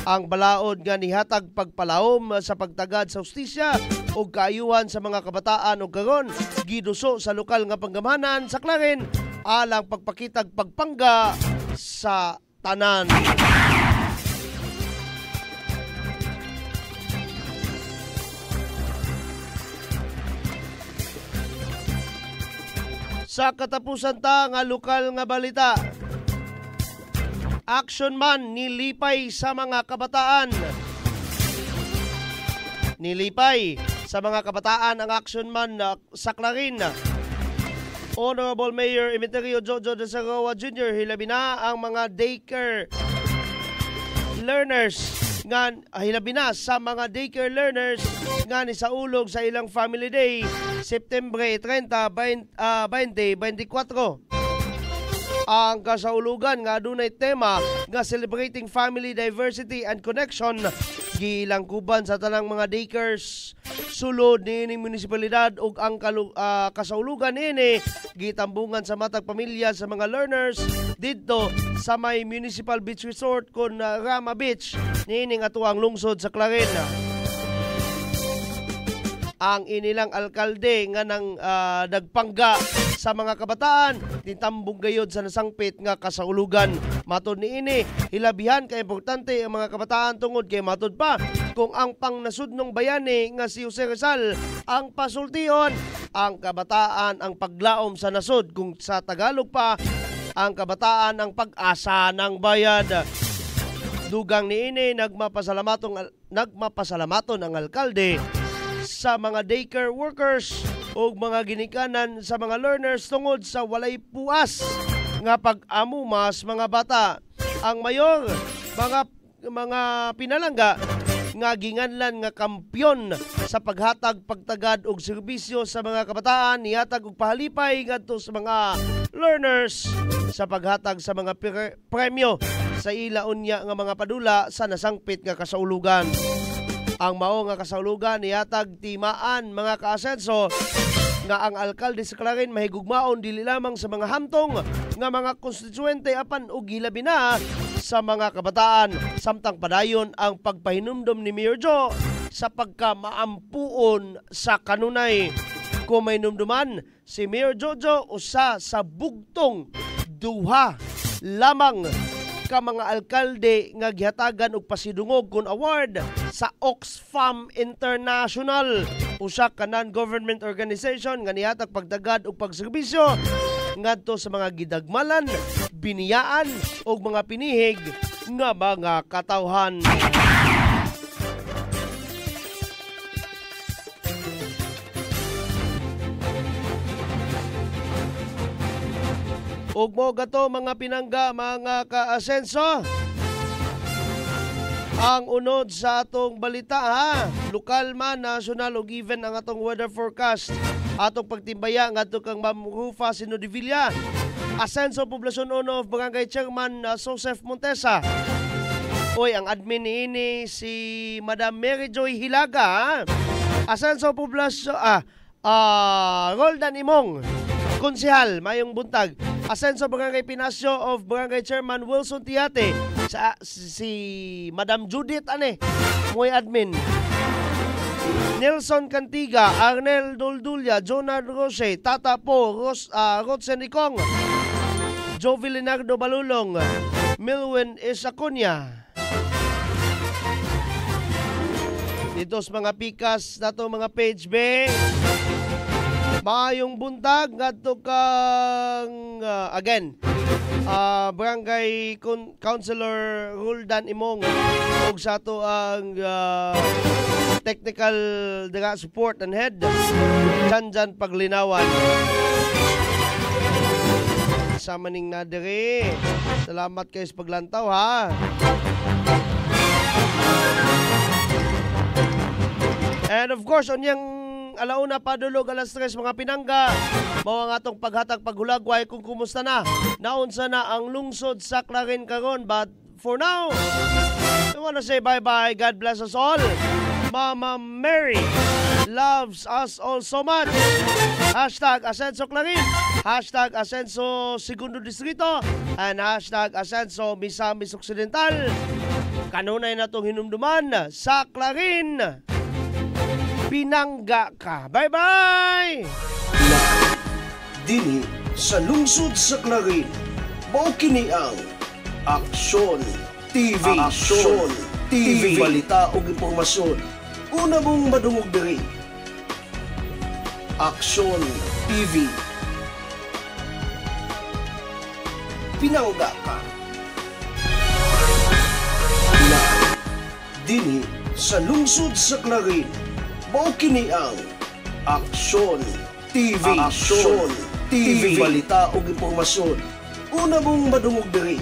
Ang balaod nga nihatag pagpalawom sa pagtagad sa hustisya o kaayuhan sa mga kabataan o karon giduso sa lokal nga panggamanan sa Clarin alang pagpakitag pagpangga sa tanan. Sa katapusan ta nga lokal nga balita, action man nilipay sa mga kabataan. Nilipay sa mga kabataan ang action man sa Clarin. Honorable Mayor Emeterio Jojo Dasarawa Jr. hilabi na ang mga daycare learners nga hilabi na sa mga daycare learners nga ni sa ulog sa ilang Family Day September 30, 2024. Ang kasaulugan nga adunay tema nga Celebrating Family Diversity and Connection gilangkuban sa tanang mga daycares sulod ni munisipalidad ug ang kasaulugan ini gitambungan sa matag pamilya sa mga learners didto sa may Municipal Beach Resort kon Rama Beach niining atuang lungsod sa Clarin. Ang inilang alkalde nga nang nagpangga sa mga kabataan ditambong gayod sa nasangpit nga kasaulugan. Matud niini hilabihan kay importante ang mga kabataan tungod kay matud pa kung ang pangnasudnong bayani nga si Jose Rizal ang pasultion, ang kabataan ang paglaom sa nasud, kung sa Tagalog pa ang kabataan ang pag-asa ng bayan. Dugang niini nagmapasalamatong ang alkalde sa mga daycare workers o mga ginikanan sa mga learners tungod sa walay puas nga pag-amumas mga bata. Ang mayor mga pinalangga nga ginganlan nga kampyon sa paghatag pagtagad og serbisyo sa mga kabataan, nihatag og pahalipay ngadto sa mga learners sa paghatag sa mga premyo sa ila unya nga mga padula sa nasangpit nga kasaulugan. Ang mao nga kasaulugan nihatag timaan mga kaasenso nga ang alkalde sa Clarin mahigugmaon dili lamang sa mga hamtong nga mga konstituyente apan ug hilabi na sa mga kabataan, samtang padayon ang pagpahinumdom ni Mayor Jo sa pagkamaampuon sa kanunay. Kung may numduman si Mayor Jojo usa sa bugtong duha lamang ka mga alkalde nga gihatagan og pasidungog kun award sa Oxfam International, usa ka non-government organization nga nihatag pagdagad og pagserbisyo ngadto sa mga gidagmalan, biniyaan og mga pinihig nga mga katawhan. Ug mo gato mga pinangga, mga ka-asenso, ang unod sa atong balita ha, lokal man, national o given ang atong weather forecast. Atong pagtimbaya ng atong kang Ma'am Rufa Sinodivilla, Asenso Poblasyon 1 of Barangay Chairman Joseph Montesa. Oy, ang admin ini si Madam Mary Joy Hilaga ha? Asenso Poblasyon Roldan Imong, konsehal, mayong buntag. Asenso Barangay Pinasyo of Barangay Chairman Wilson Tiate, si Madam Judith moy admin. Nelson Cantiga, Arnel Duldulia, Jonah Rose, Tata Po, Rodsen Ikong, Jovi Leonardo Balulong, Milwin Isacunya. Dito sa mga pikas na to mga page B. Maayong buntag ngadto kang Barangay Councilor Roldan Imong ug sa to ang technical support and head Janjan Paglinawan. Sama ning nadiri. Salamat kayo sa paglantaw ha. And of course, onyang alauna padulog alas 3 mga pinangga, mao ang atong paghatag paghulagway kung kumusta na. Naunsa na ang lungsod sa Clarin karon, but for now, I wanna say bye-bye. God bless us all. Mama Mary loves us all so much. Hashtag Asenso Clarin, hashtag Asenso Segundo Distrito, and hashtag Asenso Misamis Occidental. Kanunay na itong hinumduman sa Clarin. Pinangga ka. Bye-bye! Dini sa lungsod sa Clarin, mao kini ang Aksyon TV. Aksyon TV. Balita o impormasyon. Una mong madungog diri. Aksyon TV. Pinangga ka. Dini sa lungsod sa Clarin, mao kini ang Aksyon TV. Aksyon TV. Balita o impormasyon. Una mong madungog diri.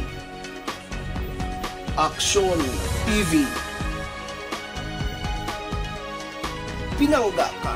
Aksyon TV. Pinangga ka.